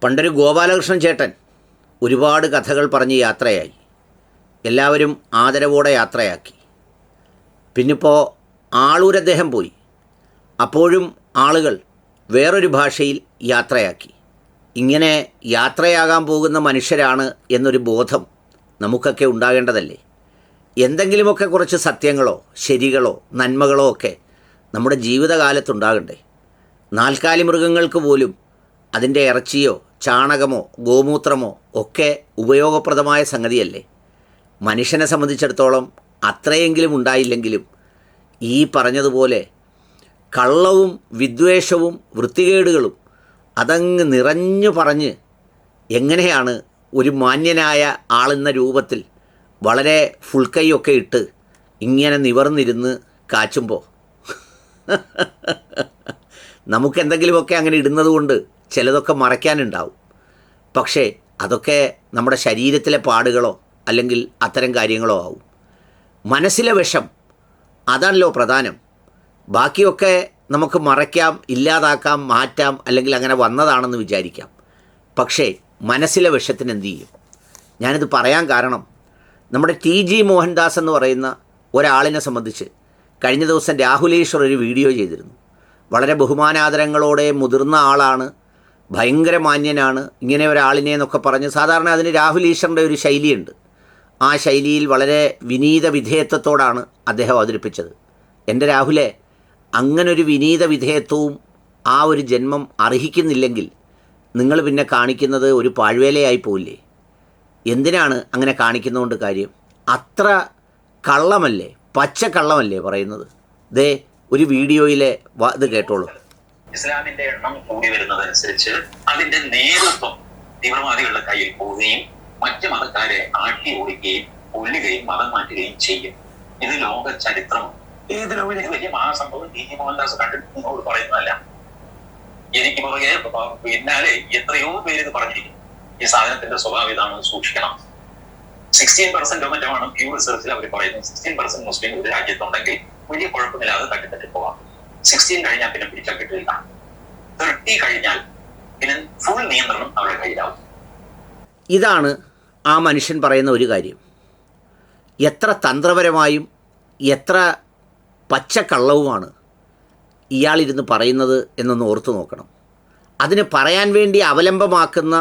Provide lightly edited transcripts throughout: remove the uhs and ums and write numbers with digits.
പണ്ടൊരു ഗോപാലകൃഷ്ണൻ ചേട്ടൻ ഒരുപാട് കഥകൾ പറഞ്ഞ് യാത്രയായി. എല്ലാവരും ആദരവോടെ യാത്രയാക്കി. പിന്നിപ്പോൾ ആളൂർ അദ്ദേഹം പോയി. അപ്പോഴും ആളുകൾ വേറൊരു ഭാഷയിൽ യാത്രയാക്കി. ഇങ്ങനെ യാത്രയാകാൻ പോകുന്ന മനുഷ്യരാണ് എന്നൊരു ബോധം നമുക്കൊക്കെ ഉണ്ടാകേണ്ടതല്ലേ? എന്തെങ്കിലുമൊക്കെ കുറച്ച് സത്യങ്ങളോ ശരികളോ നന്മകളോ ഒക്കെ നമ്മുടെ ജീവിതകാലത്തുണ്ടാകണ്ടേ? നാൽക്കാലി മൃഗങ്ങൾക്ക് പോലും അതിൻ്റെ ഇറച്ചിയോ ചാണകമോ ഗോമൂത്രമോ ഒക്കെ ഉപയോഗപ്രദമായ സംഗതിയല്ലേ? മനുഷ്യനെ സംബന്ധിച്ചിടത്തോളം അത്രയെങ്കിലും ഉണ്ടായില്ലെങ്കിലും ഈ പറഞ്ഞതുപോലെ കള്ളവും വിദ്വേഷവും വൃത്തികേടുകളും അതങ്ങ് നിറഞ്ഞു പറഞ്ഞ് എങ്ങനെയാണ് ഒരു മാന്യനായ ആളെന്ന രൂപത്തിൽ വളരെ ഫുൾ കൈയൊക്കെ ഇട്ട് ഇങ്ങനെ നിവർന്നിരുന്ന് കാച്ചുമ്പോൾ നമുക്കെന്തെങ്കിലുമൊക്കെ അങ്ങനെ ഇടുന്നത് കൊണ്ട് ചിലതൊക്കെ മറയ്ക്കാനുണ്ടാവും. പക്ഷേ അതൊക്കെ നമ്മുടെ ശരീരത്തിലെ പാടുകളോ അല്ലെങ്കിൽ അത്തരം കാര്യങ്ങളോ ആവും. മനസ്സിലെ വിഷം അതാണല്ലോ പ്രധാനം. ബാക്കിയൊക്കെ നമുക്ക് മറയ്ക്കാം, ഇല്ലാതാക്കാം, മാറ്റാം, അല്ലെങ്കിൽ അങ്ങനെ വന്നതാണെന്ന് വിചാരിക്കാം. പക്ഷേ മനസ്സിലെ വിഷത്തിന് എന്തു ചെയ്യും? ഞാനിത് പറയാൻ കാരണം നമ്മുടെ TG മോഹൻദാസ് എന്ന് പറയുന്ന ഒരാളിനെ സംബന്ധിച്ച് കഴിഞ്ഞ ദിവസം രാഹുൽ ഈശ്വർ ഒരു വീഡിയോ ചെയ്തിരുന്നു. വളരെ ബഹുമാനാദരങ്ങളോടെ മുതിർന്ന ആളാണ്, ഭയങ്കര മാന്യനാണ്, ഇങ്ങനെ ഒരാളിനെ എന്നൊക്കെ പറഞ്ഞ് സാധാരണ അതിന് രാഹുൽ ഈശ്വറിൻ്റെ ഒരു ശൈലിയുണ്ട്. ആ ശൈലിയിൽ വളരെ വിനീത വിധേയത്വത്തോടാണ് അദ്ദേഹം അവതരിപ്പിച്ചത്. എൻ്റെ രാഹുലെ, അങ്ങനൊരു വിനീത വിധേയത്വവും ആ ഒരു ജന്മം അർഹിക്കുന്നില്ലെങ്കിൽ നിങ്ങൾ പിന്നെ കാണിക്കുന്നത് ഒരു പാഴ്വേലയായി പോയില്ലേ? എന്തിനാണ് അങ്ങനെ കാണിക്കുന്നതുകൊണ്ട് കാര്യം? അത്ര കള്ളമല്ലേ, പച്ച കള്ളമല്ലേ പറയുന്നത്? ദേ ഒരു വീഡിയോയിലെ ഇത് കേട്ടോളൂ. ഇസ്ലാമിന്റെ എണ്ണം കൂടി വരുന്നതനുസരിച്ച് അതിന്റെ നേതൃത്വം തീവ്രവാദികളുടെ കയ്യിൽ പോവുകയും മറ്റ് മതക്കാരെ ആട്ടി ഓടിക്കുകയും കൊല്ലുകയും മതം മാറ്റുകയും ചെയ്യും. ഇത് ലോക ചരിത്രമാണ്. ഇത് വലിയ മഹാസംഭവം TG മോഹൻദാസ് കണ്ടിട്ട് പറയുന്നതല്ല. എനിക്ക് പുറകെ പിന്നാലെ എത്രയോ പേര് ഇത് പറഞ്ഞിരിക്കും. ഈ സാധനത്തിന്റെ സ്വഭാവം ഇതാണ്, സൂക്ഷിക്കണം. 16% മറ്റുമാണ് പ്യൂ റിസർച്ചിൽ അവർ പറയുന്നത്. 16% മുസ്ലിം ഒരു രാജ്യത്തുണ്ടെങ്കിൽ വലിയ കുഴപ്പമില്ലാതെ തട്ടിത്തട്ടി പോവാം. 16 കഴിഞ്ഞാൽ പിന്നെ പിടിച്ചാൽ കിട്ടില്ല. 30 കഴിഞ്ഞാൽ പിന്നെ ഫുൾ നിയന്ത്രണം അവരുടെ കയ്യിലാവും. ഇതാണ് ആ മനുഷ്യൻ പറയുന്ന ഒരു കാര്യം. എത്ര തന്ത്രപരമായും എത്ര പച്ചക്കള്ളവുമാണ് ഇയാളിരുന്ന് പറയുന്നത് എന്നൊന്ന് ഓർത്തു നോക്കണം. അതിന് പറയാൻ വേണ്ടി അവലംബമാക്കുന്ന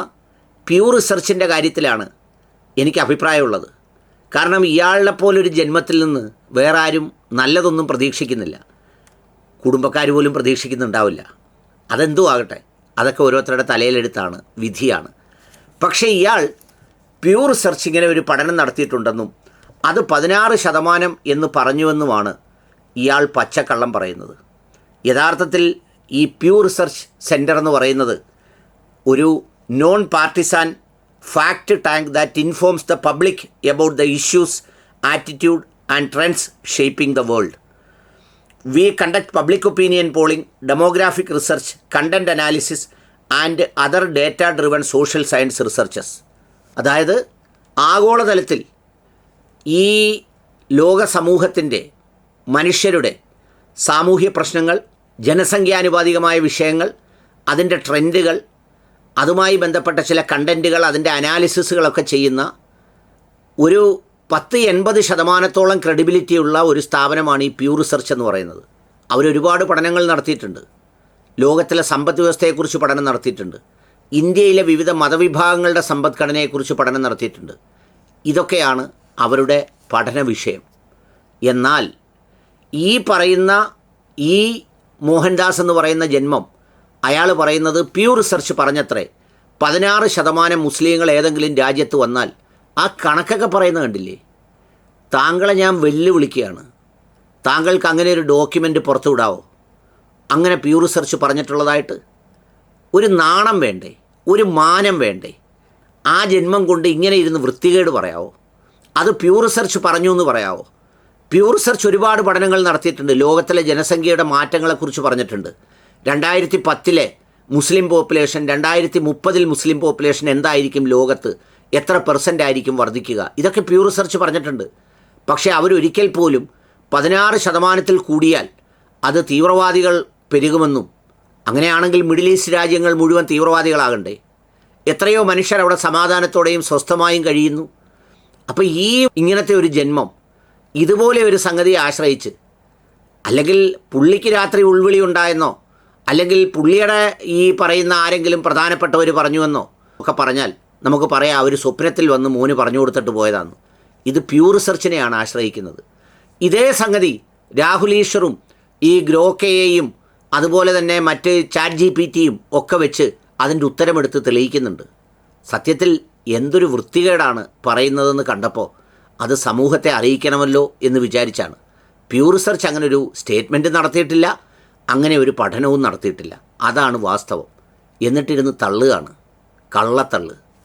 പ്യൂ റിസർച്ചിൻ്റെ കാര്യത്തിലാണ് എനിക്ക് അഭിപ്രായമുള്ളത്. കാരണം ഇയാളെ പോലൊരു ജന്മത്തിൽ നിന്ന് വേറെ ആരും നല്ലതൊന്നും പ്രതീക്ഷിക്കുന്നില്ല. കുടുംബക്കാർ പോലും പ്രതീക്ഷിക്കുന്നുണ്ടാവില്ല. അതെന്തോ ആകട്ടെ, അതൊക്കെ ഓരോരുത്തരുടെ തലയിലെടുത്താണ്, വിധിയാണ്. പക്ഷേ ഇയാൾ പ്യൂ റിസർച്ച് ഇങ്ങനെ ഒരു പഠനം നടത്തിയിട്ടുണ്ടെന്നും അത് 16% എന്ന് പറഞ്ഞുവെന്നുമാണ് ഇയാൾ പച്ചക്കള്ളം പറയുന്നത്. യഥാർത്ഥത്തിൽ ഈ പ്യൂ റിസർച്ച് സെൻറ്റർ എന്ന് പറയുന്നത് ഒരു non Partizan fact tank that informs the public about the issues, attitude and trends shaping the world. We conduct public opinion polling, demographic research, content analysis and other data-driven social science researches. അതായത് ആഗോളതലത്തിൽ ഈ ലോക സമൂഹത്തിൻ്റെ മനുഷ്യരുടെ സാമൂഹ്യ പ്രശ്നങ്ങൾ, ജനസംഖ്യാനുപാതികമായ വിഷയങ്ങൾ, അതിൻ്റെ ട്രെൻഡുകൾ, അതുമായി ബന്ധപ്പെട്ട ചില കണ്ടൻറ്റുകൾ, അതിൻ്റെ അനാലിസിസുകളൊക്കെ ചെയ്യുന്ന ഒരു 10-80% ക്രെഡിബിലിറ്റിയുള്ള ഒരു സ്ഥാപനമാണ് ഈ പ്യൂ റിസർച്ച് എന്ന് പറയുന്നത്. അവരൊരുപാട് പഠനങ്ങൾ നടത്തിയിട്ടുണ്ട്. ലോകത്തിലെ സമ്പദ് വ്യവസ്ഥയെക്കുറിച്ച് പഠനം നടത്തിയിട്ടുണ്ട്. ഇന്ത്യയിലെ വിവിധ മതവിഭാഗങ്ങളുടെ സമ്പദ്ഘടനയെക്കുറിച്ച് പഠനം നടത്തിയിട്ടുണ്ട്. ഇതൊക്കെയാണ് അവരുടെ പഠന വിഷയം. എന്നാൽ ഈ പറയുന്ന ഈ മോഹൻദാസ് എന്ന് പറയുന്ന ജന്മം, അയാൾ പറയുന്നത് പ്യൂ റിസർച്ച് പറഞ്ഞത്രേ 16% മുസ്ലിങ്ങൾ ഏതെങ്കിലും രാജ്യത്ത് വന്നാൽ ആ കണക്കൊക്കെ പറയുന്നത് കണ്ടില്ലേ? താങ്കളെ ഞാൻ വെല്ലുവിളിക്കുകയാണ്. താങ്കൾക്ക് അങ്ങനെ ഒരു ഡോക്യുമെൻ്റ് പുറത്തു വിടാവോ? അങ്ങനെ പ്യൂ റിസർച്ച് പറഞ്ഞിട്ടുള്ളതായിട്ട് ഒരു നാണം വേണ്ടേ? ഒരു മാനം വേണ്ടേ? ആ ജന്മം കൊണ്ട് ഇങ്ങനെ ഇരുന്ന് വൃത്തികേട് പറയാവോ? അത് പ്യൂ റിസർച്ച് പറഞ്ഞു എന്ന് പറയാവോ? പ്യൂ റിസർച്ച് ഒരുപാട് പഠനങ്ങൾ നടത്തിയിട്ടുണ്ട്. ലോകത്തിലെ ജനസംഖ്യയുടെ മാറ്റങ്ങളെക്കുറിച്ച് പറഞ്ഞിട്ടുണ്ട്. 2010 മുസ്ലിം പോപ്പുലേഷൻ, 2030 മുസ്ലിം പോപ്പുലേഷൻ എന്തായിരിക്കും, ലോകത്ത് എത്ര % ആയിരിക്കും വർദ്ധിക്കുക, ഇതൊക്കെ പ്യൂ റിസർച്ച് പറഞ്ഞിട്ടുണ്ട്. പക്ഷേ അവരൊരിക്കൽ പോലും 16% കൂടിയാൽ അത് തീവ്രവാദികൾ പെരുകുമെന്നും അങ്ങനെയാണെങ്കിൽ മിഡിൽ ഈസ്റ്റ് രാജ്യങ്ങൾ മുഴുവൻ തീവ്രവാദികളാകണ്ടേ? എത്രയോ മനുഷ്യർ അവിടെ സമാധാനത്തോടെയും സ്വസ്ഥമായും കഴിയുന്നു. അപ്പോൾ ഇങ്ങനത്തെ ഒരു ജന്മം ഇതുപോലെ ഒരു സംഗതിയെ ആശ്രയിച്ച്, അല്ലെങ്കിൽ പുള്ളിക്ക് രാത്രി ഉൾവിളി ഉണ്ടായെന്നോ, അല്ലെങ്കിൽ പുള്ളിയുടെ ഈ പറയുന്ന ആരെങ്കിലും പ്രധാനപ്പെട്ടവർ പറഞ്ഞുവെന്നോ ഒക്കെ പറഞ്ഞാൽ നമുക്ക് പറയാം ഒരു സ്വപ്നത്തിൽ വന്ന് മോന് പറഞ്ഞു കൊടുത്തിട്ട് പോയതാണെന്ന്. ഇത് പ്യൂർ റിസർച്ചിനെയാണ് ആശ്രയിക്കുന്നത്. ഇതേ സംഗതി രാഹുൽ ഈശ്വറും ഈ ഗ്രോക്കയെയും അതുപോലെ തന്നെ മറ്റ് ചാറ്റ് GPT-യും ഒക്കെ വെച്ച് അതിൻ്റെ ഉത്തരമെടുത്ത് തെളിയിക്കുന്നുണ്ട്. സത്യത്തിൽ എന്തൊരു വൃത്തികേടാണ് പറയുന്നതെന്ന് കണ്ടപ്പോൾ അത് സമൂഹത്തെ അറിയിക്കണമല്ലോ എന്ന് വിചാരിച്ചാണ്. പ്യൂർ റിസർച്ച് അങ്ങനെ ഒരു സ്റ്റേറ്റ്മെൻറ്റ് നടത്തിയിട്ടില്ല, അങ്ങനെ ഒരു പഠനവും നടത്തിയിട്ടില്ല. അതാണ് വാസ്തവം. എന്നിട്ടിരുന്ന് തള്ളുകയാണ്, കള്ളത്തള്ള്.